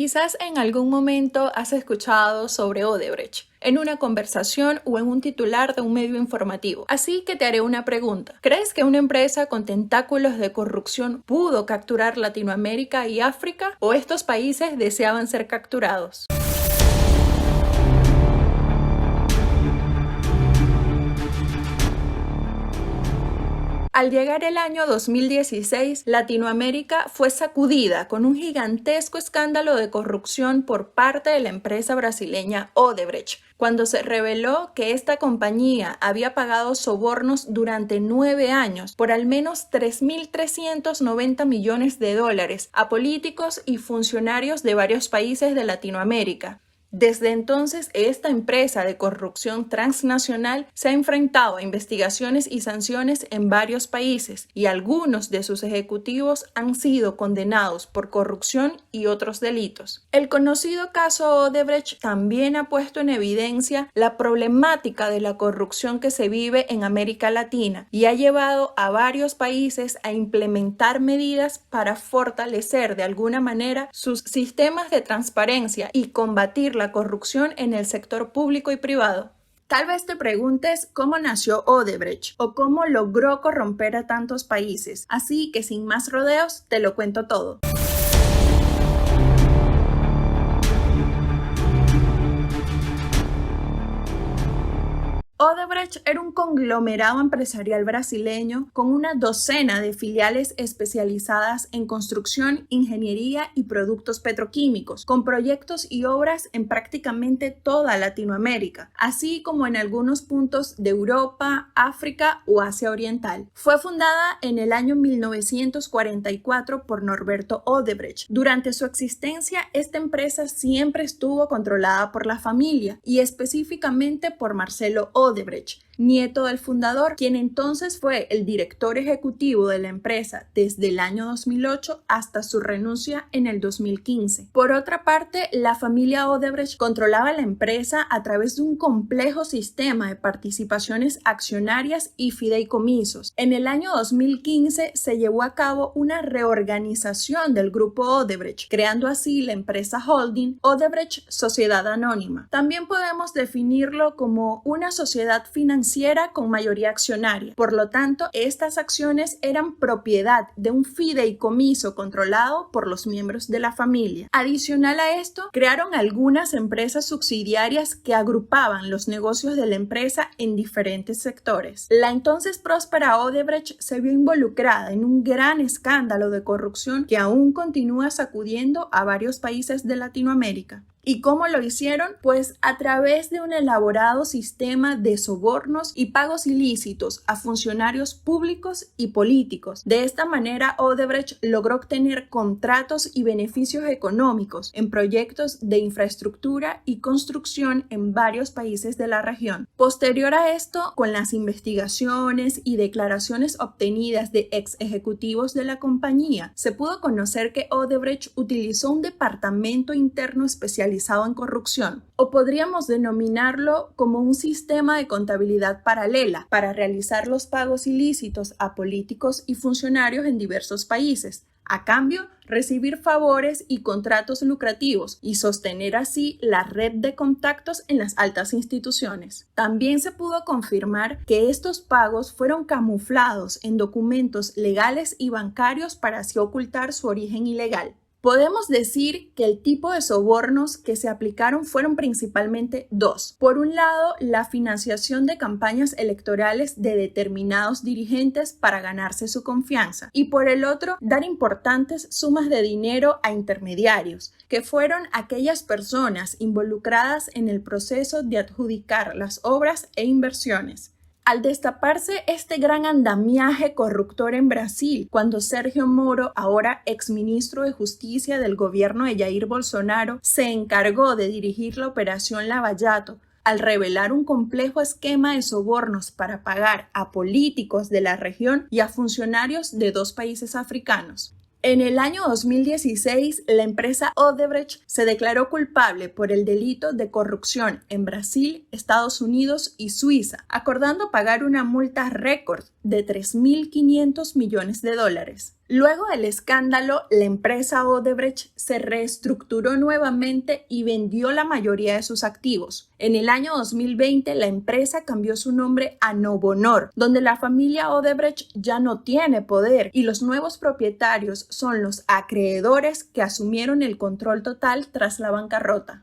Quizás en algún momento has escuchado sobre Odebrecht, en una conversación o en un titular de un medio informativo. Así que te haré una pregunta. ¿Crees que una empresa con tentáculos de corrupción pudo capturar Latinoamérica y África? ¿O estos países deseaban ser capturados? Al llegar el año 2016, Latinoamérica fue sacudida con un gigantesco escándalo de corrupción por parte de la empresa brasileña Odebrecht, cuando se reveló que esta compañía había pagado sobornos durante 9 años por al menos 3.390 millones de dólares a políticos y funcionarios de varios países de Latinoamérica. Desde entonces, esta empresa de corrupción transnacional se ha enfrentado a investigaciones y sanciones en varios países y algunos de sus ejecutivos han sido condenados por corrupción y otros delitos. El conocido caso Odebrecht también ha puesto en evidencia la problemática de la corrupción que se vive en América Latina y ha llevado a varios países a implementar medidas para fortalecer de alguna manera sus sistemas de transparencia y combatir la corrupción en el sector público y privado. Tal vez te preguntes cómo nació Odebrecht o cómo logró corromper a tantos países, así que sin más rodeos te lo cuento todo. Odebrecht era un conglomerado empresarial brasileño con una docena de filiales especializadas en construcción, ingeniería y productos petroquímicos, con proyectos y obras en prácticamente toda Latinoamérica, así como en algunos puntos de Europa, África o Asia Oriental. Fue fundada en el año 1944 por Norberto Odebrecht. Durante su existencia, esta empresa siempre estuvo controlada por la familia y específicamente por Marcelo Odebrecht, nieto del fundador, quien entonces fue el director ejecutivo de la empresa desde el año 2008 hasta su renuncia en el 2015. Por otra parte, la familia Odebrecht controlaba la empresa a través de un complejo sistema de participaciones accionarias y fideicomisos. En el año 2015 se llevó a cabo una reorganización del grupo Odebrecht, creando así la empresa holding Odebrecht Sociedad Anónima. También podemos definirlo como una sociedad financiera con mayoría accionaria. Por lo tanto, estas acciones eran propiedad de un fideicomiso controlado por los miembros de la familia. Adicional a esto, crearon algunas empresas subsidiarias que agrupaban los negocios de la empresa en diferentes sectores. La entonces próspera Odebrecht se vio involucrada en un gran escándalo de corrupción que aún continúa sacudiendo a varios países de Latinoamérica. ¿Y cómo lo hicieron? Pues a través de un elaborado sistema de sobornos y pagos ilícitos a funcionarios públicos y políticos. De esta manera, Odebrecht logró obtener contratos y beneficios económicos en proyectos de infraestructura y construcción en varios países de la región. Posterior a esto, con las investigaciones y declaraciones obtenidas de ex ejecutivos de la compañía, se pudo conocer que Odebrecht utilizó un departamento interno especializado en corrupción, o podríamos denominarlo como un sistema de contabilidad paralela para realizar los pagos ilícitos a políticos y funcionarios en diversos países, a cambio recibir favores y contratos lucrativos y sostener así la red de contactos en las altas instituciones. También se pudo confirmar que estos pagos fueron camuflados en documentos legales y bancarios para así ocultar su origen ilegal. Podemos decir que el tipo de sobornos que se aplicaron fueron principalmente dos. Por un lado, la financiación de campañas electorales de determinados dirigentes para ganarse su confianza, y por el otro, dar importantes sumas de dinero a intermediarios, que fueron aquellas personas involucradas en el proceso de adjudicar las obras e inversiones. Al destaparse este gran andamiaje corruptor en Brasil, cuando Sergio Moro, ahora exministro de Justicia del gobierno de Jair Bolsonaro, se encargó de dirigir la Operación Lava Jato, al revelar un complejo esquema de sobornos para pagar a políticos de la región y a funcionarios de 2 países africanos. En el año 2016, la empresa Odebrecht se declaró culpable por el delito de corrupción en Brasil, Estados Unidos y Suiza, acordando pagar una multa récord de 3.500 millones de dólares. Luego del escándalo, la empresa Odebrecht se reestructuró nuevamente y vendió la mayoría de sus activos. En el año 2020, la empresa cambió su nombre a Novonor, donde la familia Odebrecht ya no tiene poder y los nuevos propietarios son los acreedores que asumieron el control total tras la bancarrota.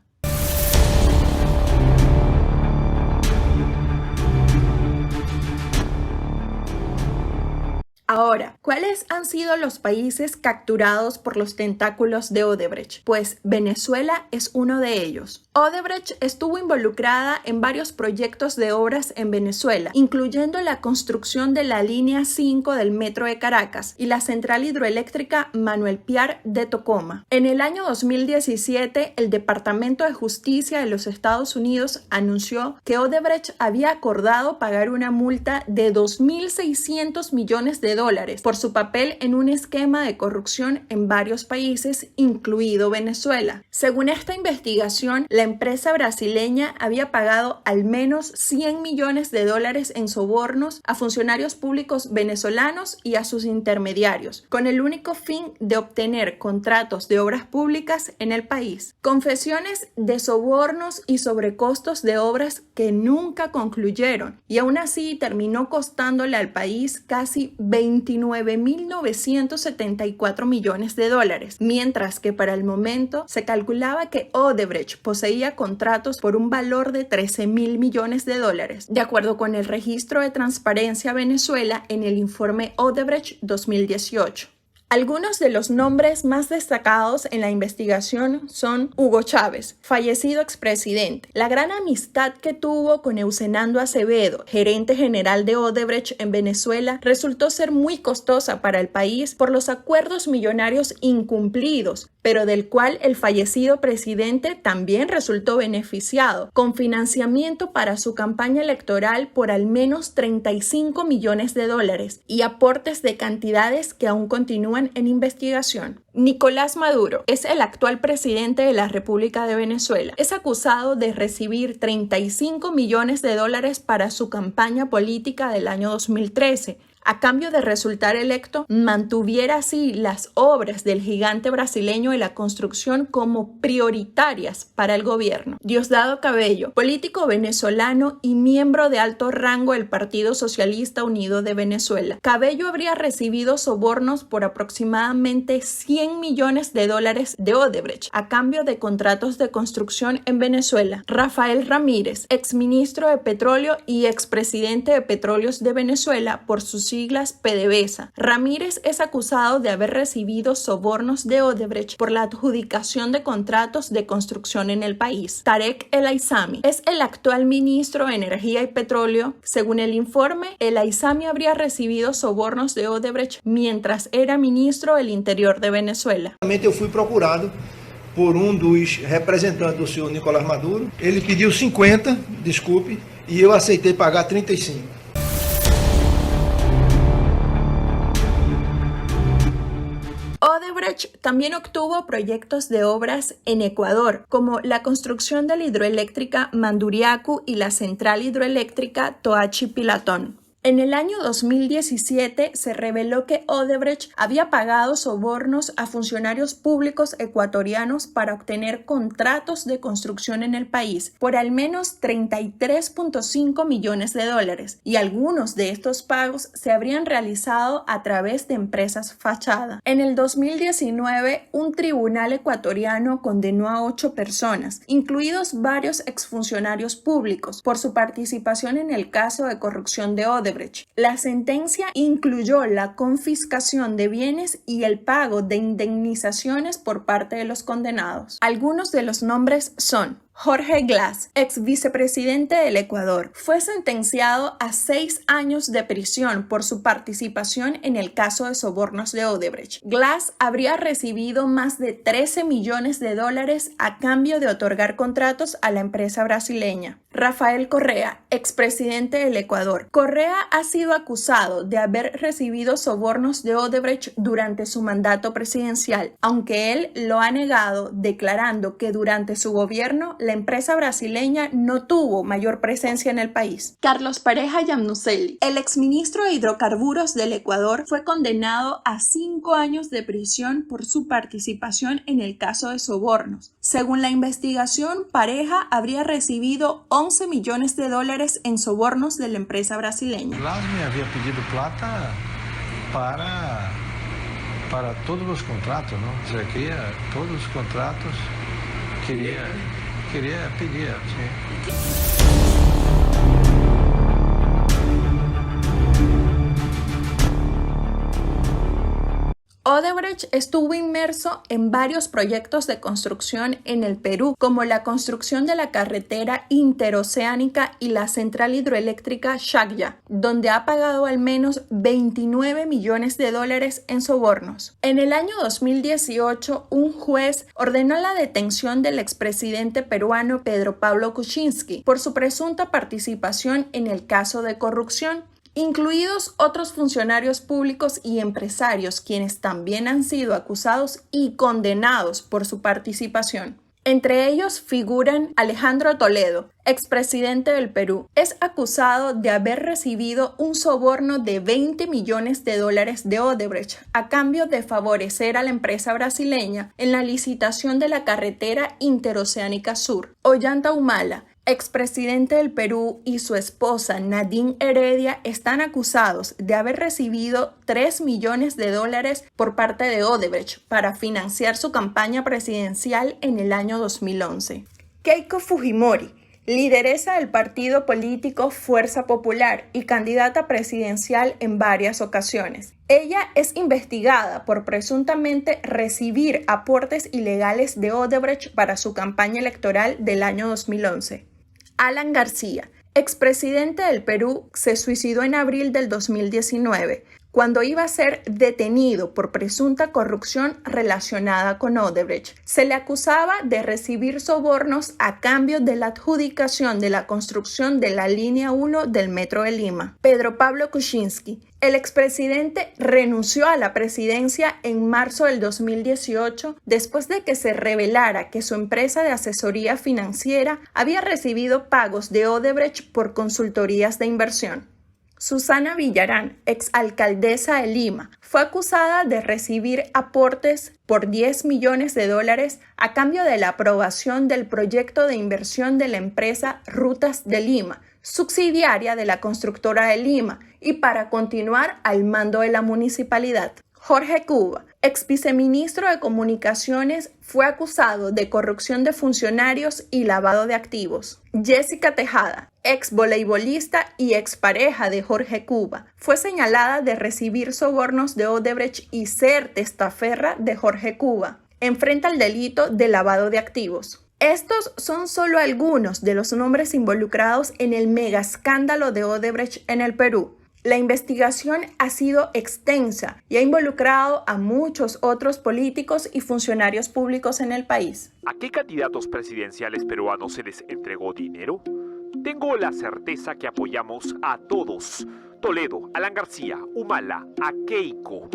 Ahora, ¿cuáles han sido los países capturados por los tentáculos de Odebrecht? Pues Venezuela es uno de ellos. Odebrecht estuvo involucrada en varios proyectos de obras en Venezuela, incluyendo la construcción de la línea 5 del Metro de Caracas y la central hidroeléctrica Manuel Piar de Tocoma. En el año 2017, el Departamento de Justicia de los Estados Unidos anunció que Odebrecht había acordado pagar una multa de 2.600 millones de dólares por su papel en un esquema de corrupción en varios países, incluido Venezuela. Según esta investigación, la empresa brasileña había pagado al menos 100 millones de dólares en sobornos a funcionarios públicos venezolanos y a sus intermediarios, con el único fin de obtener contratos de obras públicas en el país. Confesiones de sobornos y sobrecostos de obras que nunca concluyeron, y aún así terminó costándole al país casi 29.974 millones de dólares, mientras que para el momento se calculaba que Odebrecht poseía contratos por un valor de 13.000 millones de dólares, de acuerdo con el registro de Transparencia Venezuela en el informe Odebrecht 2018. Algunos de los nombres más destacados en la investigación son Hugo Chávez, fallecido expresidente. La gran amistad que tuvo con Eusenando Acevedo, gerente general de Odebrecht en Venezuela, resultó ser muy costosa para el país por los acuerdos millonarios incumplidos, pero del cual el fallecido presidente también resultó beneficiado, con financiamiento para su campaña electoral por al menos 35 millones de dólares y aportes de cantidades que aún continúan en investigación. Nicolás Maduro es el actual presidente de la República de Venezuela. Es acusado de recibir 35 millones de dólares para su campaña política del año 2013. A cambio de resultar electo, mantuviera así las obras del gigante brasileño de la construcción como prioritarias para el gobierno. Diosdado Cabello, político venezolano y miembro de alto rango del Partido Socialista Unido de Venezuela. Cabello habría recibido sobornos por aproximadamente 100 millones de dólares de Odebrecht a cambio de contratos de construcción en Venezuela. Rafael Ramírez, exministro de Petróleo y expresidente de Petróleos de Venezuela por sus siglas PDVSA. Ramírez es acusado de haber recibido sobornos de Odebrecht por la adjudicación de contratos de construcción en el país. Tarek El Aissami es el actual ministro de Energía y Petróleo. Según el informe, El Aissami habría recibido sobornos de Odebrecht mientras era ministro del Interior de Venezuela. Eu fui procurado por dos representantes do senhor Nicolás Maduro. Ele pediu 50, desculpe, e eu aceitei pagar 35. Odebrecht también obtuvo proyectos de obras en Ecuador, como la construcción de la hidroeléctrica Manduriacu y la central hidroeléctrica Toachi-Pilatón. En el año 2017 se reveló que Odebrecht había pagado sobornos a funcionarios públicos ecuatorianos para obtener contratos de construcción en el país por al menos 33.5 millones de dólares, y algunos de estos pagos se habrían realizado a través de empresas fachada. En el 2019, un tribunal ecuatoriano condenó a 8 personas, incluidos varios exfuncionarios públicos, por su participación en el caso de corrupción de Odebrecht. La sentencia incluyó la confiscación de bienes y el pago de indemnizaciones por parte de los condenados. Algunos de los nombres son: Jorge Glass, ex vicepresidente del Ecuador, fue sentenciado a 6 años de prisión por su participación en el caso de sobornos de Odebrecht. Glass habría recibido más de 13 millones de dólares a cambio de otorgar contratos a la empresa brasileña. Rafael Correa, expresidente del Ecuador. Correa ha sido acusado de haber recibido sobornos de Odebrecht durante su mandato presidencial, aunque él lo ha negado, declarando que durante su gobierno la empresa brasileña no tuvo mayor presencia en el país. Carlos Pareja Yamnuzeli, el exministro de Hidrocarburos del Ecuador, fue condenado a 5 años de prisión por su participación en el caso de sobornos. Según la investigación, Pareja habría recibido 11 millones de dólares en sobornos de la empresa brasileña. Blas me había pedido plata para todos los contratos, ¿no? O sea, quería todos los contratos, quería pedir, sí. Odebrecht estuvo inmerso en varios proyectos de construcción en el Perú, como la construcción de la carretera interoceánica y la central hidroeléctrica Shuaya, donde ha pagado al menos 29 millones de dólares en sobornos. En el año 2018, un juez ordenó la detención del expresidente peruano Pedro Pablo Kuczynski por su presunta participación en el caso de corrupción, incluidos otros funcionarios públicos y empresarios quienes también han sido acusados y condenados por su participación. Entre ellos figuran Alejandro Toledo, expresidente del Perú. Es acusado de haber recibido un soborno de 20 millones de dólares de Odebrecht a cambio de favorecer a la empresa brasileña en la licitación de la carretera interoceánica sur. Ollanta Humala, expresidente del Perú, y su esposa Nadine Heredia están acusados de haber recibido 3 millones de dólares por parte de Odebrecht para financiar su campaña presidencial en el año 2011. Keiko Fujimori, lideresa del partido político Fuerza Popular y candidata presidencial en varias ocasiones. Ella es investigada por presuntamente recibir aportes ilegales de Odebrecht para su campaña electoral del año 2011. Alan García, expresidente del Perú, se suicidó en abril del 2019, cuando iba a ser detenido por presunta corrupción relacionada con Odebrecht. Se le acusaba de recibir sobornos a cambio de la adjudicación de la construcción de la línea 1 del Metro de Lima. Pedro Pablo Kuczynski, el expresidente, renunció a la presidencia en marzo del 2018 después de que se revelara que su empresa de asesoría financiera había recibido pagos de Odebrecht por consultorías de inversión. Susana Villarán, exalcaldesa de Lima, fue acusada de recibir aportes por 10 millones de dólares a cambio de la aprobación del proyecto de inversión de la empresa Rutas de Lima, subsidiaria de la constructora de Lima, y para continuar al mando de la municipalidad. Jorge Cuba, ex viceministro de Comunicaciones, fue acusado de corrupción de funcionarios y lavado de activos. Jessica Tejada, ex voleibolista y expareja de Jorge Cuba, fue señalada de recibir sobornos de Odebrecht y ser testaferra de Jorge Cuba. Enfrenta el delito de lavado de activos. Estos son solo algunos de los nombres involucrados en el megaescándalo de Odebrecht en el Perú. La investigación ha sido extensa y ha involucrado a muchos otros políticos y funcionarios públicos en el país. ¿A qué candidatos presidenciales peruanos se les entregó dinero? Tengo la certeza que apoyamos a todos. Toledo, Alan García, Humala, a Keiko.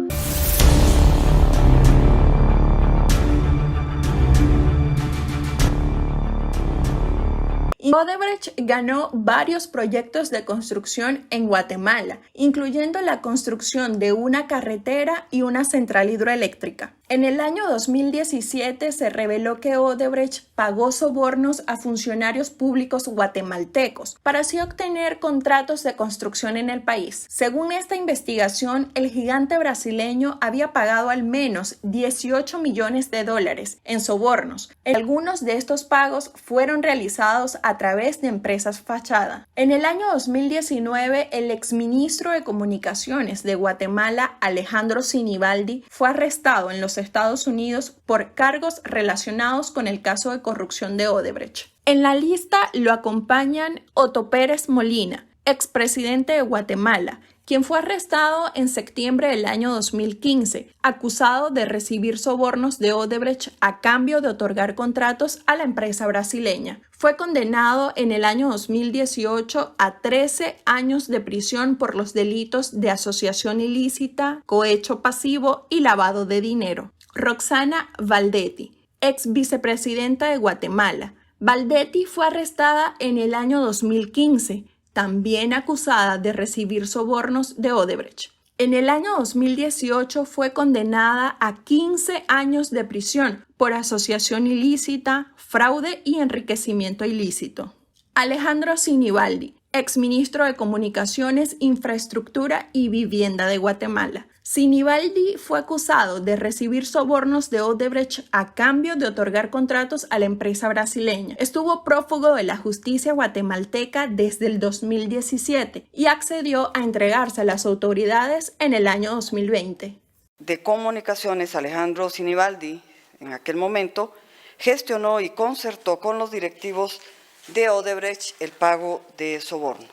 Odebrecht ganó varios proyectos de construcción en Guatemala, incluyendo la construcción de una carretera y una central hidroeléctrica. En el año 2017 se reveló que Odebrecht pagó sobornos a funcionarios públicos guatemaltecos para así obtener contratos de construcción en el país. Según esta investigación, el gigante brasileño había pagado al menos 18 millones de dólares en sobornos. Algunos de estos pagos fueron realizados a través de empresas fachada. En el año 2019, el exministro de Comunicaciones de Guatemala, Alejandro Sinibaldi, fue arrestado en los Estados Unidos por cargos relacionados con el caso de corrupción de Odebrecht. En la lista lo acompañan Otto Pérez Molina, expresidente de Guatemala, quien fue arrestado en septiembre del año 2015, acusado de recibir sobornos de Odebrecht a cambio de otorgar contratos a la empresa brasileña. Fue condenado en el año 2018 a 13 años de prisión por los delitos de asociación ilícita, cohecho pasivo y lavado de dinero. Roxana Valdetti, ex vicepresidenta de Guatemala, Valdetti fue arrestada en el año 2015, también acusada de recibir sobornos de Odebrecht. En el año 2018 fue condenada a 15 años de prisión por asociación ilícita, fraude y enriquecimiento ilícito. Alejandro Sinibaldi, exministro de Comunicaciones, Infraestructura y Vivienda de Guatemala. Sinibaldi fue acusado de recibir sobornos de Odebrecht a cambio de otorgar contratos a la empresa brasileña. Estuvo prófugo de la justicia guatemalteca desde el 2017 y accedió a entregarse a las autoridades en el año 2020. De Comunicaciones, Alejandro Sinibaldi, en aquel momento, gestionó y concertó con los directivos de Odebrecht el pago de soborno.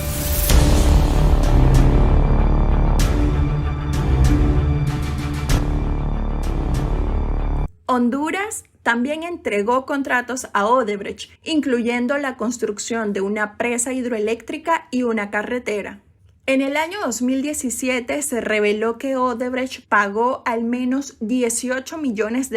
Honduras también entregó contratos a Odebrecht, incluyendo la construcción de una presa hidroeléctrica y una carretera. En el año 2017 se reveló que Odebrecht pagó al menos $18 millones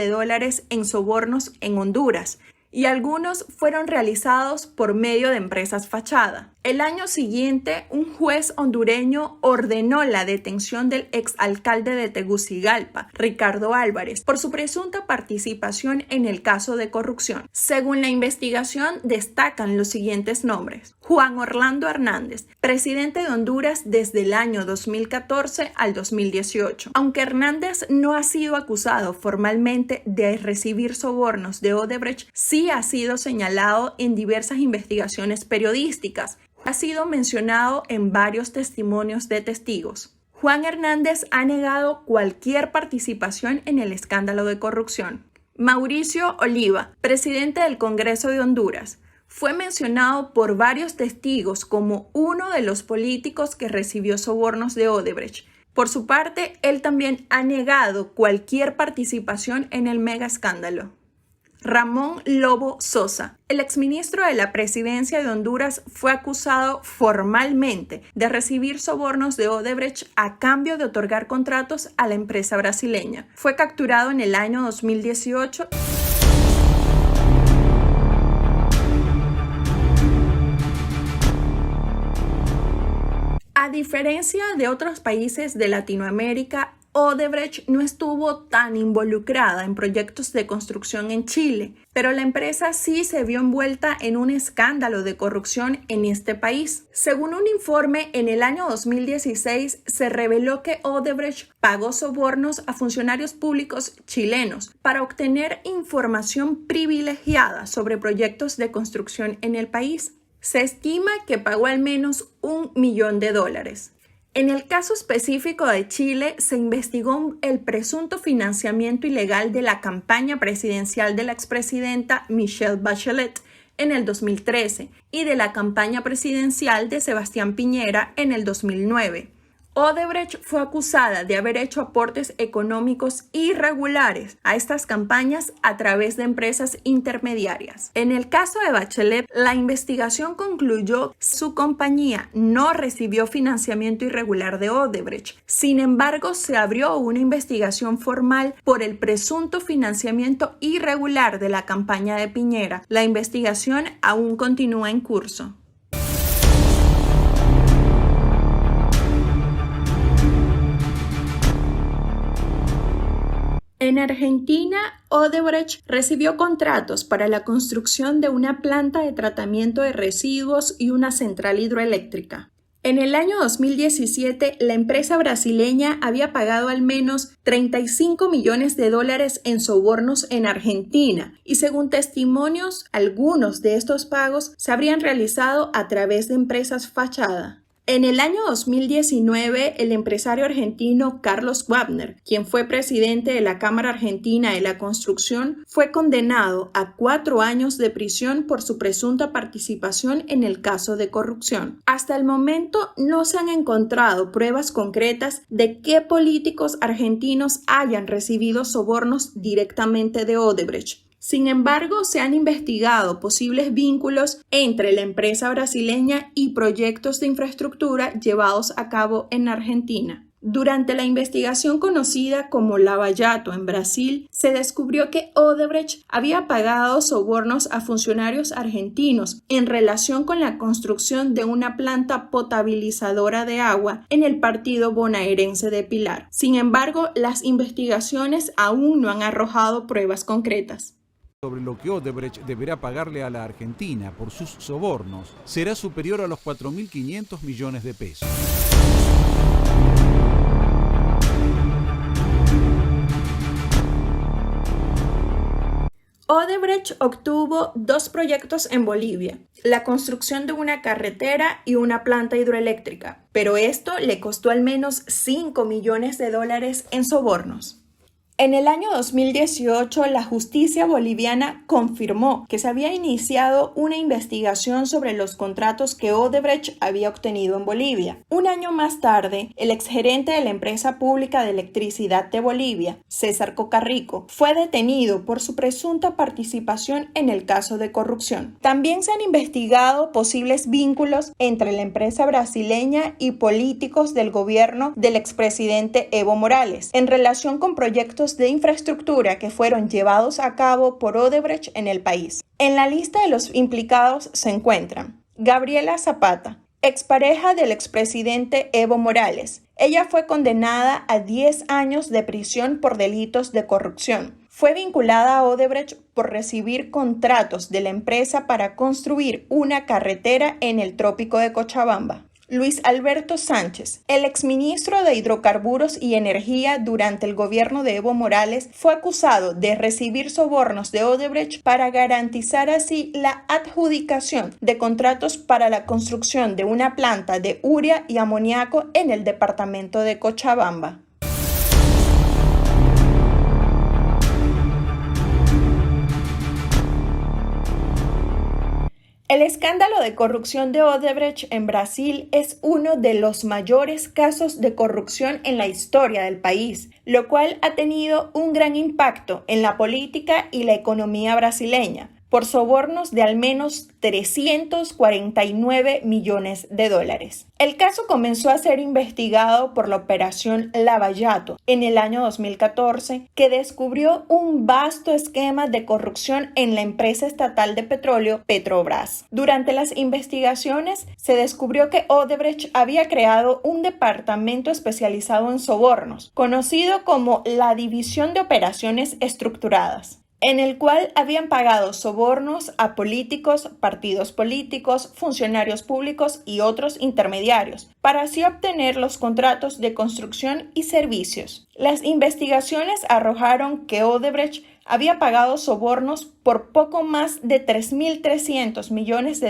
en sobornos en Honduras, y algunos fueron realizados por medio de empresas fachada. El año siguiente, un juez hondureño ordenó la detención del exalcalde de Tegucigalpa, Ricardo Álvarez, por su presunta participación en el caso de corrupción. Según la investigación, destacan los siguientes nombres: Juan Orlando Hernández, presidente de Honduras desde el año 2014 al 2018. Aunque Hernández no ha sido acusado formalmente de recibir sobornos de Odebrecht, sí ha sido señalado en diversas investigaciones periodísticas. Ha sido mencionado en varios testimonios de testigos. Juan Hernández ha negado cualquier participación en el escándalo de corrupción. Mauricio Oliva, presidente del Congreso de Honduras, fue mencionado por varios testigos como uno de los políticos que recibió sobornos de Odebrecht. Por su parte, él también ha negado cualquier participación en el mega escándalo. Ramón Lobo Sosa, el exministro de la Presidencia de Honduras, fue acusado formalmente de recibir sobornos de Odebrecht a cambio de otorgar contratos a la empresa brasileña. Fue capturado en el año 2018. A diferencia de otros países de Latinoamérica, Odebrecht no estuvo tan involucrada en proyectos de construcción en Chile, pero la empresa sí se vio envuelta en un escándalo de corrupción en este país. Según un informe, en el año 2016 se reveló que Odebrecht pagó sobornos a funcionarios públicos chilenos para obtener información privilegiada sobre proyectos de construcción en el país. Se estima que pagó al menos $1 millón. En el caso específico de Chile, se investigó el presunto financiamiento ilegal de la campaña presidencial de la expresidenta Michelle Bachelet en el 2013 y de la campaña presidencial de Sebastián Piñera en el 2009. Odebrecht fue acusada de haber hecho aportes económicos irregulares a estas campañas a través de empresas intermediarias. En el caso de Bachelet, la investigación concluyó que su compañía no recibió financiamiento irregular de Odebrecht. Sin embargo, se abrió una investigación formal por el presunto financiamiento irregular de la campaña de Piñera. La investigación aún continúa en curso. En Argentina, Odebrecht recibió contratos para la construcción de una planta de tratamiento de residuos y una central hidroeléctrica. En el año 2017, la empresa brasileña había pagado al menos $35 millones en sobornos en Argentina y, según testimonios, algunos de estos pagos se habrían realizado a través de empresas fachada. En el año 2019, el empresario argentino Carlos Wagner, quien fue presidente de la Cámara Argentina de la Construcción, fue condenado a 4 años de prisión por su presunta participación en el caso de corrupción. Hasta el momento no se han encontrado pruebas concretas de que políticos argentinos hayan recibido sobornos directamente de Odebrecht. Sin embargo, se han investigado posibles vínculos entre la empresa brasileña y proyectos de infraestructura llevados a cabo en Argentina. Durante la investigación conocida como Lava Jato en Brasil, se descubrió que Odebrecht había pagado sobornos a funcionarios argentinos en relación con la construcción de una planta potabilizadora de agua en el partido bonaerense de Pilar. Sin embargo, las investigaciones aún no han arrojado pruebas concretas. Sobre lo que Odebrecht deberá pagarle a la Argentina por sus sobornos será superior a los 4.500 millones de pesos. Odebrecht obtuvo 2 proyectos en Bolivia, la construcción de una carretera y una planta hidroeléctrica, pero esto le costó al menos $5 millones en sobornos. En el año 2018, la justicia boliviana confirmó que se había iniciado una investigación sobre los contratos que Odebrecht había obtenido en Bolivia. Un año más tarde, el exgerente de la empresa pública de electricidad de Bolivia, César Cocarrico, fue detenido por su presunta participación en el caso de corrupción. También se han investigado posibles vínculos entre la empresa brasileña y políticos del gobierno del expresidente Evo Morales en relación con proyectos de infraestructura que fueron llevados a cabo por Odebrecht en el país. En la lista de los implicados se encuentran Gabriela Zapata, expareja del expresidente Evo Morales. Ella fue condenada a 10 años de prisión por delitos de corrupción. Fue vinculada a Odebrecht por recibir contratos de la empresa para construir una carretera en el trópico de Cochabamba. Luis Alberto Sánchez, el exministro de Hidrocarburos y Energía durante el gobierno de Evo Morales, fue acusado de recibir sobornos de Odebrecht para garantizar así la adjudicación de contratos para la construcción de una planta de urea y amoníaco en el departamento de Cochabamba. El escándalo de corrupción de Odebrecht en Brasil es uno de los mayores casos de corrupción en la historia del país, lo cual ha tenido un gran impacto en la política y la economía brasileña, por sobornos de al menos $349 millones. El caso comenzó a ser investigado por la operación Lava Jato en el año 2014, que descubrió un vasto esquema de corrupción en la empresa estatal de petróleo Petrobras. Durante las investigaciones se descubrió que Odebrecht había creado un departamento especializado en sobornos, conocido como la División de Operaciones Estructuradas, en el cual habían pagado sobornos a políticos, partidos políticos, funcionarios públicos y otros intermediarios, para así obtener los contratos de construcción y servicios. Las investigaciones arrojaron que Odebrecht había pagado sobornos por poco más de $3.300 millones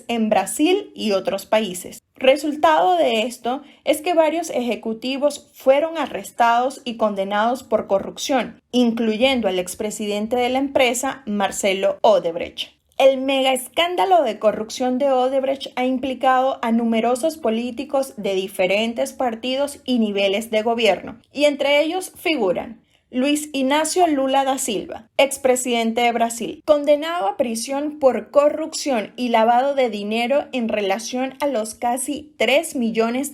en Brasil y otros países. Resultado de esto es que varios ejecutivos fueron arrestados y condenados por corrupción, incluyendo al expresidente de la empresa, Marcelo Odebrecht. El mega escándalo de corrupción de Odebrecht ha implicado a numerosos políticos de diferentes partidos y niveles de gobierno, y entre ellos figuran Luis Inácio Lula da Silva, expresidente de Brasil, condenado a prisión por corrupción y lavado de dinero en relación a los casi $3 millones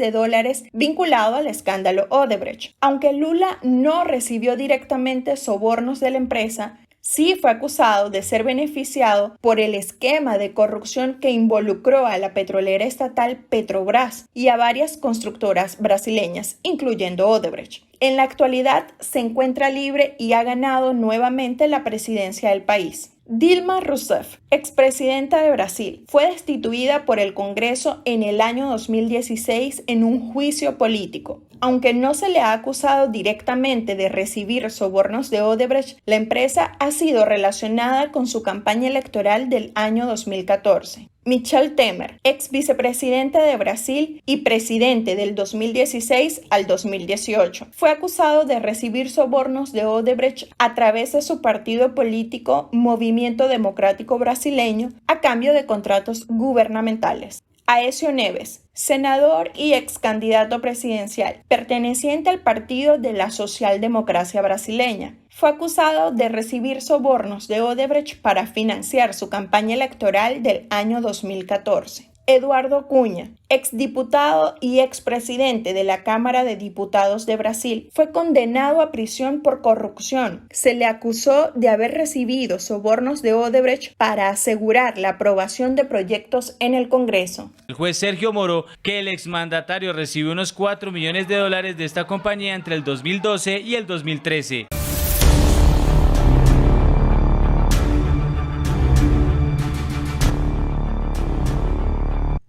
vinculado al escándalo Odebrecht. Aunque Lula no recibió directamente sobornos de la empresa, sí fue acusado de ser beneficiado por el esquema de corrupción que involucró a la petrolera estatal Petrobras y a varias constructoras brasileñas, incluyendo Odebrecht. En la actualidad se encuentra libre y ha ganado nuevamente la presidencia del país. Dilma Rousseff, expresidenta de Brasil, fue destituida por el Congreso en el año 2016 en un juicio político. Aunque no se le ha acusado directamente de recibir sobornos de Odebrecht, la empresa ha sido relacionada con su campaña electoral del año 2014. Michel Temer, ex vicepresidente de Brasil y presidente del 2016 al 2018, fue acusado de recibir sobornos de Odebrecht a través de su partido político Movimiento Democrático Brasileño a cambio de contratos gubernamentales. Aécio Neves, senador y ex candidato presidencial, perteneciente al partido de la Socialdemocracia Brasileña, fue acusado de recibir sobornos de Odebrecht para financiar su campaña electoral del año 2014. Eduardo Cunha, exdiputado y expresidente de la Cámara de Diputados de Brasil, fue condenado a prisión por corrupción. Se le acusó de haber recibido sobornos de Odebrecht para asegurar la aprobación de proyectos en el Congreso. El juez Sergio Moro, que el exmandatario recibió unos 4 millones de dólares de esta compañía entre el 2012 y el 2013.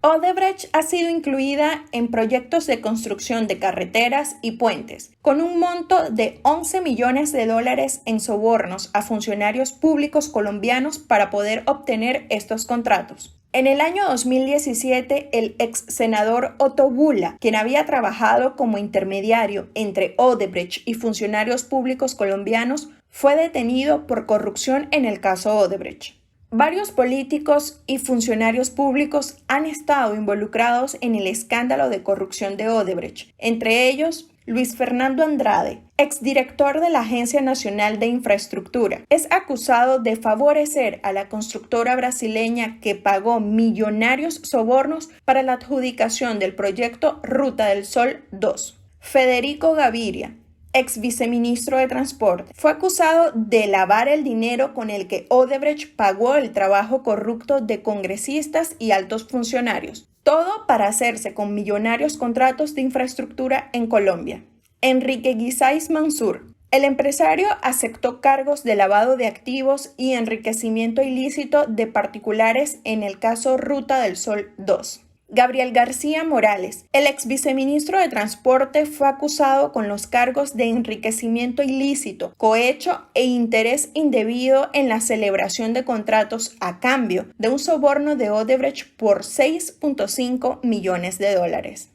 Odebrecht ha sido incluida en proyectos de construcción de carreteras y puentes, con un monto de 11 millones de dólares en sobornos a funcionarios públicos colombianos para poder obtener estos contratos. En el año 2017, el ex senador Otto Bula, quien había trabajado como intermediario entre Odebrecht y funcionarios públicos colombianos, fue detenido por corrupción en el caso Odebrecht. Varios políticos y funcionarios públicos han estado involucrados en el escándalo de corrupción de Odebrecht, entre ellos Luis Fernando Andrade, exdirector de la Agencia Nacional de Infraestructura. Es acusado de favorecer a la constructora brasileña que pagó millonarios sobornos para la adjudicación del proyecto Ruta del Sol 2. Federico Gaviria, ex viceministro de Transporte, fue acusado de lavar el dinero con el que Odebrecht pagó el trabajo corrupto de congresistas y altos funcionarios. Todo para hacerse con millonarios contratos de infraestructura en Colombia. Enrique Guisáis Mansur, el empresario, aceptó cargos de lavado de activos y enriquecimiento ilícito de particulares en el caso Ruta del Sol 2. Gabriel García Morales, el ex viceministro de Transporte, fue acusado con los cargos de enriquecimiento ilícito, cohecho e interés indebido en la celebración de contratos a cambio de un soborno de Odebrecht por 6.5 millones de dólares.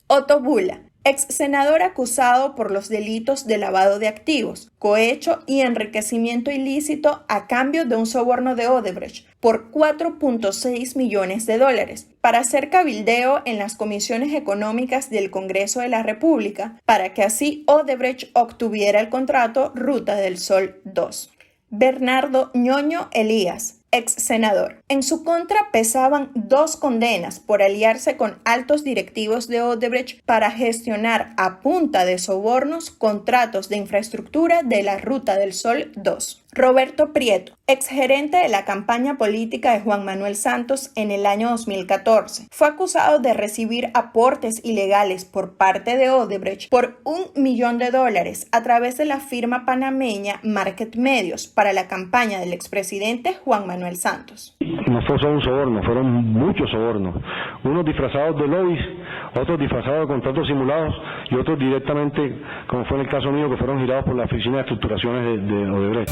Otto Bula, ex senador acusado por los delitos de lavado de activos, cohecho y enriquecimiento ilícito a cambio de un soborno de Odebrecht por 4.6 millones de dólares para hacer cabildeo en las comisiones económicas del Congreso de la República para que así Odebrecht obtuviera el contrato Ruta del Sol 2. Bernardo Ñoño Elías, ex senador. En su contra pesaban 2 condenas por aliarse con altos directivos de Odebrecht para gestionar a punta de sobornos contratos de infraestructura de la Ruta del Sol 2. Roberto Prieto, exgerente de la campaña política de Juan Manuel Santos en el año 2014, fue acusado de recibir aportes ilegales por parte de Odebrecht por $1 millón a través de la firma panameña Market Medios para la campaña del expresidente Juan Manuel Santos. No fue solo un soborno, fueron muchos sobornos, unos disfrazados de lobbies, otros disfrazados de contratos simulados y otros directamente, como fue en el caso mío, que fueron girados por la Oficina de Estructuraciones de Odebrecht.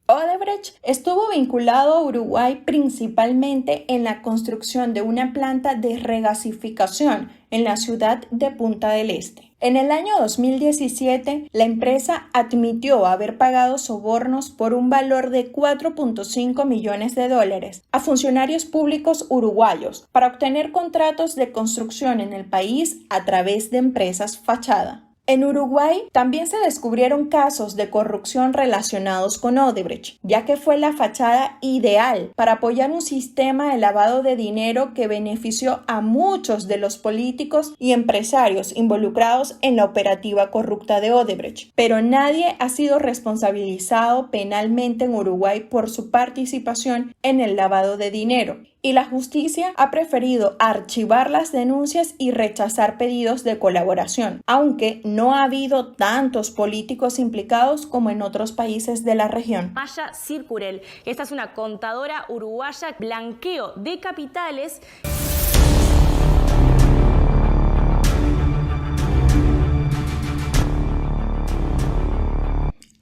Odebrecht estuvo vinculado a Uruguay principalmente en la construcción de una planta de regasificación en la ciudad de Punta del Este. En el año 2017, la empresa admitió haber pagado sobornos por un valor de 4.5 millones de dólares a funcionarios públicos uruguayos para obtener contratos de construcción en el país a través de empresas fachada. En Uruguay también se descubrieron casos de corrupción relacionados con Odebrecht, ya que fue la fachada ideal para apoyar un sistema de lavado de dinero que benefició a muchos de los políticos y empresarios involucrados en la operativa corrupta de Odebrecht. Pero nadie ha sido responsabilizado penalmente en Uruguay por su participación en el lavado de dinero. Y la justicia ha preferido archivar las denuncias y rechazar pedidos de colaboración, aunque no ha habido tantos políticos implicados como en otros países de la región. Maya Circurel, esta es una contadora uruguaya, blanqueo de capitales.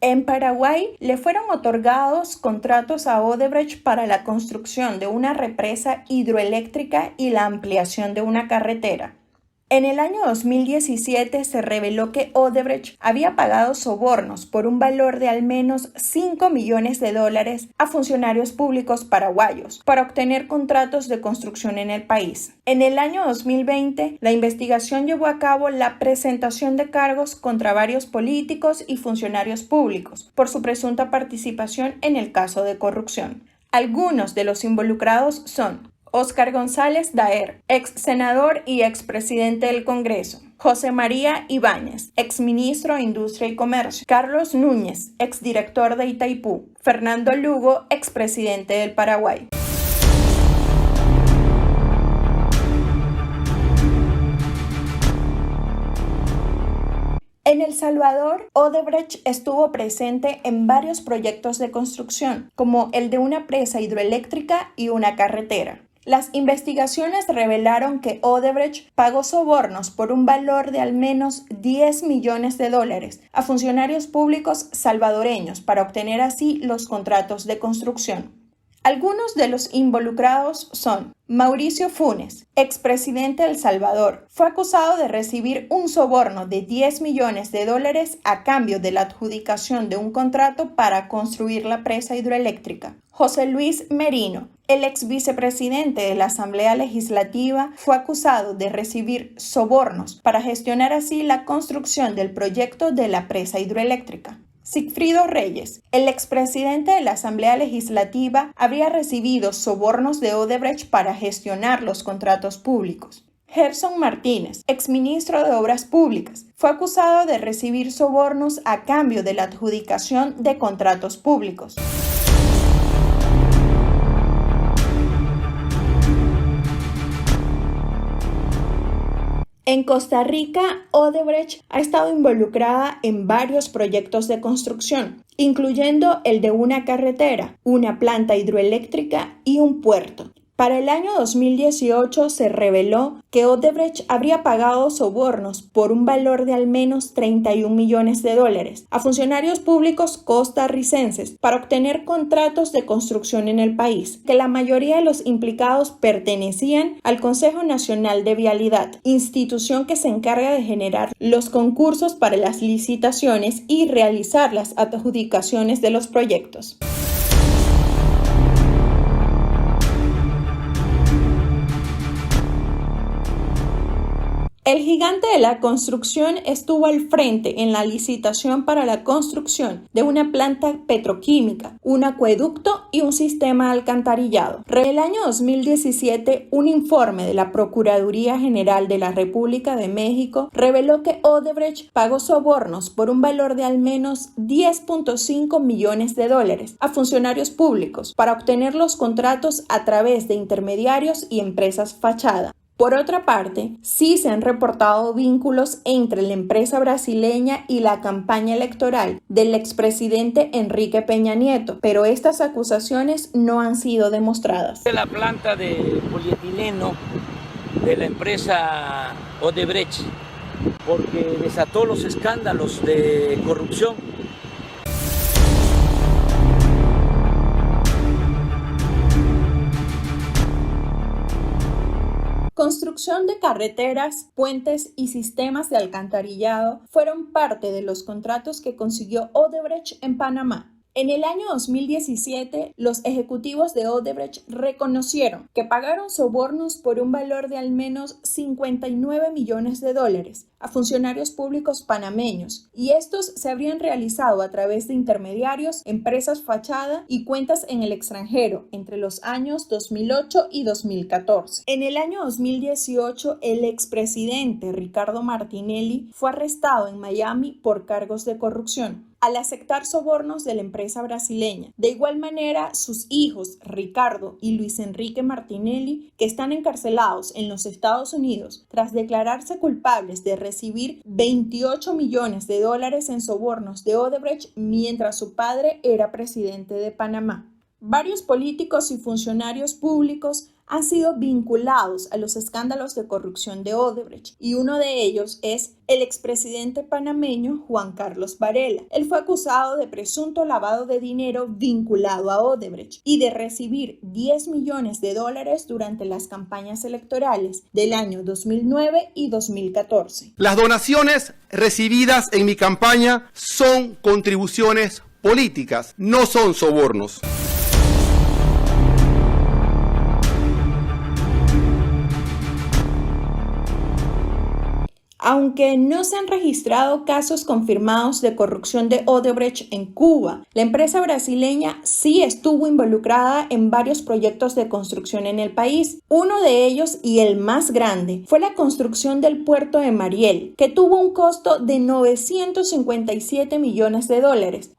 En Paraguay le fueron otorgados contratos a Odebrecht para la construcción de una represa hidroeléctrica y la ampliación de una carretera. En el año 2017 se reveló que Odebrecht había pagado sobornos por un valor de al menos $5 millones a funcionarios públicos paraguayos para obtener contratos de construcción en el país. En el año 2020, la investigación llevó a cabo la presentación de cargos contra varios políticos y funcionarios públicos por su presunta participación en el caso de corrupción. Algunos de los involucrados son Óscar González Daer, ex senador y expresidente del Congreso; José María Ibáñez, exministro de Industria y Comercio; Carlos Núñez, exdirector de Itaipú; Fernando Lugo, expresidente del Paraguay. En El Salvador, Odebrecht estuvo presente en varios proyectos de construcción, como el de una presa hidroeléctrica y una carretera. Las investigaciones revelaron que Odebrecht pagó sobornos por un valor de al menos $10 millones a funcionarios públicos salvadoreños para obtener así los contratos de construcción. Algunos de los involucrados son Mauricio Funes, expresidente de El Salvador. Fue acusado de recibir un soborno de $10 millones a cambio de la adjudicación de un contrato para construir la presa hidroeléctrica. José Luis Merino, el ex vicepresidente de la Asamblea Legislativa, fue acusado de recibir sobornos para gestionar así la construcción del proyecto de la presa hidroeléctrica. Sigfrido Reyes, el expresidente de la Asamblea Legislativa, habría recibido sobornos de Odebrecht para gestionar los contratos públicos. Gerson Martínez, exministro de Obras Públicas, fue acusado de recibir sobornos a cambio de la adjudicación de contratos públicos. En Costa Rica, Odebrecht ha estado involucrada en varios proyectos de construcción, incluyendo el de una carretera, una planta hidroeléctrica y un puerto. Para el año 2018 se reveló que Odebrecht habría pagado sobornos por un valor de al menos $31 millones a funcionarios públicos costarricenses para obtener contratos de construcción en el país, que la mayoría de los implicados pertenecían al Consejo Nacional de Vialidad, institución que se encarga de generar los concursos para las licitaciones y realizar las adjudicaciones de los proyectos. El gigante de la construcción estuvo al frente en la licitación para la construcción de una planta petroquímica, un acueducto y un sistema de alcantarillado. En el año 2017, un informe de la Procuraduría General de la República de México reveló que Odebrecht pagó sobornos por un valor de al menos $10.5 millones a funcionarios públicos para obtener los contratos a través de intermediarios y empresas fachada. Por otra parte, sí se han reportado vínculos entre la empresa brasileña y la campaña electoral del expresidente Enrique Peña Nieto, pero estas acusaciones no han sido demostradas. La planta de polietileno de la empresa Odebrecht, porque desató los escándalos de corrupción. Construcción de carreteras, puentes y sistemas de alcantarillado fueron parte de los contratos que consiguió Odebrecht en Panamá. En el año 2017, los ejecutivos de Odebrecht reconocieron que pagaron sobornos por un valor de al menos $59 millones a funcionarios públicos panameños, y estos se habrían realizado a través de intermediarios, empresas fachada y cuentas en el extranjero entre los años 2008 y 2014. En el año 2018, el expresidente Ricardo Martinelli fue arrestado en Miami por cargos de corrupción al aceptar sobornos de la empresa brasileña. De igual manera, sus hijos, Ricardo y Luis Enrique Martinelli, que están encarcelados en los Estados Unidos tras declararse culpables de recibir $28 millones en sobornos de Odebrecht mientras su padre era presidente de Panamá. Varios políticos y funcionarios públicos han sido vinculados a los escándalos de corrupción de Odebrecht, y uno de ellos es el expresidente panameño Juan Carlos Varela. Él fue acusado de presunto lavado de dinero vinculado a Odebrecht y de recibir $10 millones durante las campañas electorales del año 2009 y 2014. Las donaciones recibidas en mi campaña son contribuciones políticas, no son sobornos. Aunque no se han registrado casos confirmados de corrupción de Odebrecht en Cuba, la empresa brasileña sí estuvo involucrada en varios proyectos de construcción en el país. Uno de ellos, y el más grande, fue la construcción del puerto de Mariel, que tuvo un costo de $957 millones,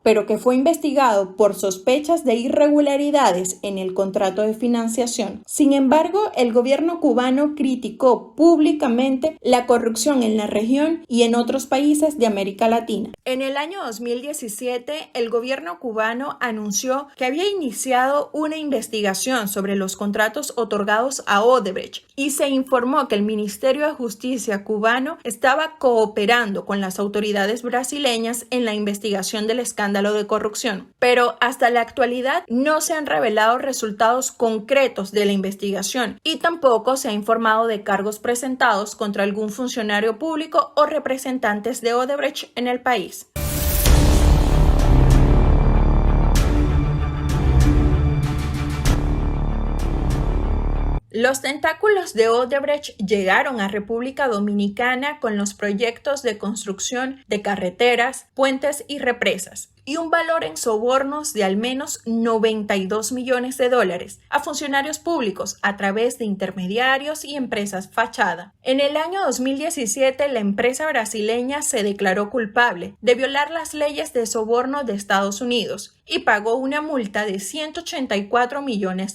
pero que fue investigado por sospechas de irregularidades en el contrato de financiación. Sin embargo, el gobierno cubano criticó públicamente la corrupción en la región y en otros países de América Latina. En el año 2017, el gobierno cubano anunció que había iniciado una investigación sobre los contratos otorgados a Odebrecht y se informó que el Ministerio de Justicia cubano estaba cooperando con las autoridades brasileñas en la investigación del escándalo de corrupción. Pero hasta la actualidad no se han revelado resultados concretos de la investigación y tampoco se ha informado de cargos presentados contra algún funcionario público o representantes de Odebrecht en el país. Los tentáculos de Odebrecht llegaron a República Dominicana con los proyectos de construcción de carreteras, puentes y represas, y un valor en sobornos de al menos $92 millones a funcionarios públicos a través de intermediarios y empresas fachada. En el año 2017, la empresa brasileña se declaró culpable de violar las leyes de soborno de Estados Unidos y pagó una multa de $184 millones.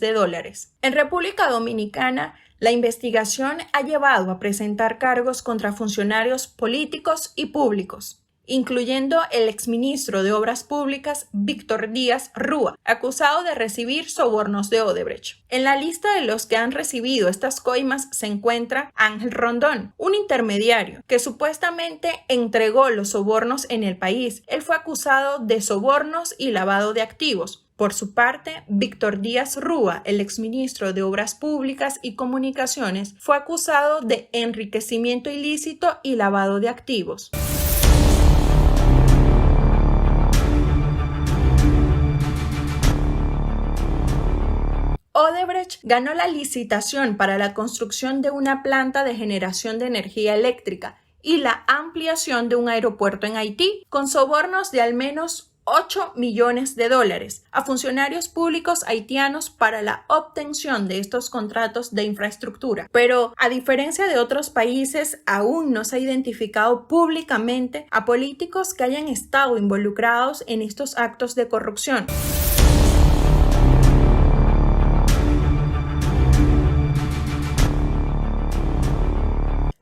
En República Dominicana, la investigación ha llevado a presentar cargos contra funcionarios políticos y públicos, incluyendo el exministro de Obras Públicas Víctor Díaz Rúa, acusado de recibir sobornos de Odebrecht. En la lista de los que han recibido estas coimas se encuentra Ángel Rondón, un intermediario que supuestamente entregó los sobornos en el país. Él fue acusado de sobornos y lavado de activos. Por su parte, Víctor Díaz Rúa, el exministro de Obras Públicas y Comunicaciones, fue acusado de enriquecimiento ilícito y lavado de activos. Odebrecht ganó la licitación para la construcción de una planta de generación de energía eléctrica y la ampliación de un aeropuerto en Haití, con sobornos de al menos $8 millones a funcionarios públicos haitianos para la obtención de estos contratos de infraestructura. Pero, a diferencia de otros países, aún no se ha identificado públicamente a políticos que hayan estado involucrados en estos actos de corrupción.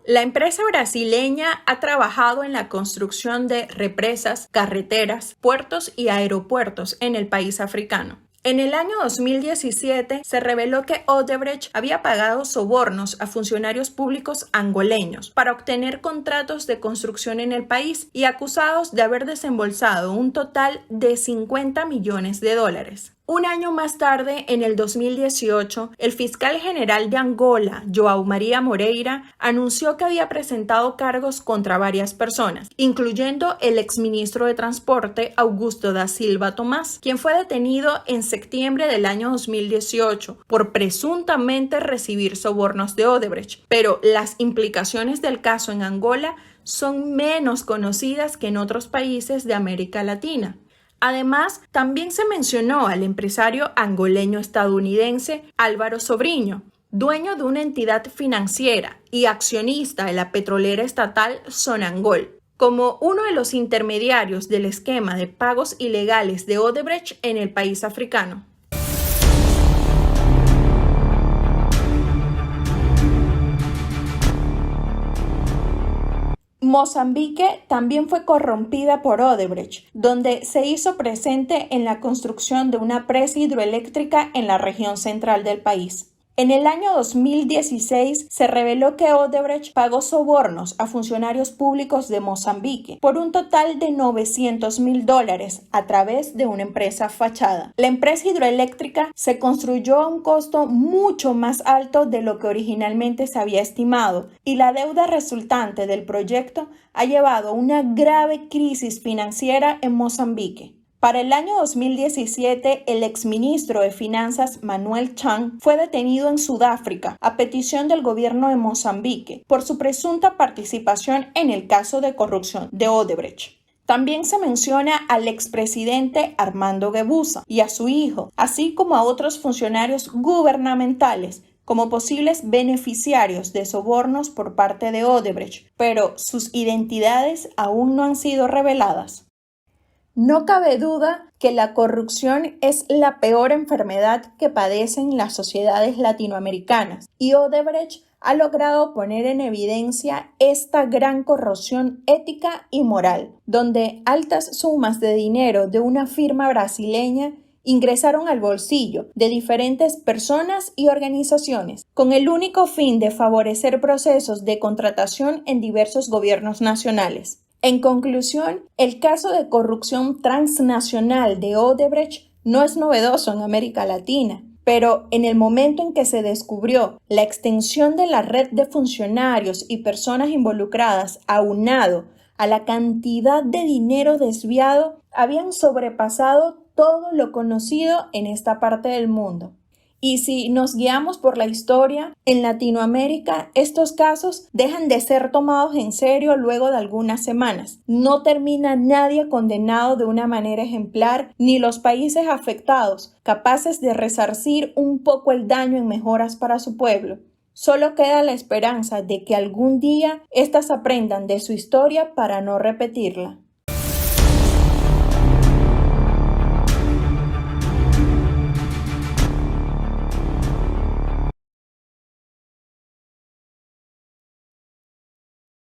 La empresa brasileña ha trabajado en la construcción de represas, carreteras, puertos y aeropuertos en el país africano. En el año 2017 se reveló que Odebrecht había pagado sobornos a funcionarios públicos angoleños para obtener contratos de construcción en el país y acusados de haber desembolsado un total de $50 millones. Un año más tarde, en el 2018, el fiscal general de Angola, João Maria Moreira, anunció que había presentado cargos contra varias personas, incluyendo el exministro de Transporte, Augusto da Silva Tomás, quien fue detenido en septiembre del año 2018 por presuntamente recibir sobornos de Odebrecht. Pero las implicaciones del caso en Angola son menos conocidas que en otros países de América Latina. Además, también se mencionó al empresario angoleño-estadounidense Álvaro Sobriño, dueño de una entidad financiera y accionista de la petrolera estatal Sonangol, como uno de los intermediarios del esquema de pagos ilegales de Odebrecht en el país africano. Mozambique también fue corrompida por Odebrecht, donde se hizo presente en la construcción de una presa hidroeléctrica en la región central del país. En el año 2016 se reveló que Odebrecht pagó sobornos a funcionarios públicos de Mozambique por un total de $900.000 a través de una empresa fachada. La empresa hidroeléctrica se construyó a un costo mucho más alto de lo que originalmente se había estimado y la deuda resultante del proyecto ha llevado a una grave crisis financiera en Mozambique. Para el año 2017, el exministro de Finanzas Manuel Chan fue detenido en Sudáfrica a petición del gobierno de Mozambique por su presunta participación en el caso de corrupción de Odebrecht. También se menciona al expresidente Armando Guebuza y a su hijo, así como a otros funcionarios gubernamentales como posibles beneficiarios de sobornos por parte de Odebrecht, pero sus identidades aún no han sido reveladas. No cabe duda que la corrupción es la peor enfermedad que padecen las sociedades latinoamericanas y Odebrecht ha logrado poner en evidencia esta gran corrupción ética y moral, donde altas sumas de dinero de una firma brasileña ingresaron al bolsillo de diferentes personas y organizaciones, con el único fin de favorecer procesos de contratación en diversos gobiernos nacionales. En conclusión, el caso de corrupción transnacional de Odebrecht no es novedoso en América Latina, pero en el momento en que se descubrió la extensión de la red de funcionarios y personas involucradas aunado a la cantidad de dinero desviado, habían sobrepasado todo lo conocido en esta parte del mundo. Y si nos guiamos por la historia, en Latinoamérica estos casos dejan de ser tomados en serio luego de algunas semanas. No termina nadie condenado de una manera ejemplar, ni los países afectados capaces de resarcir un poco el daño en mejoras para su pueblo. Solo queda la esperanza de que algún día éstas aprendan de su historia para no repetirla.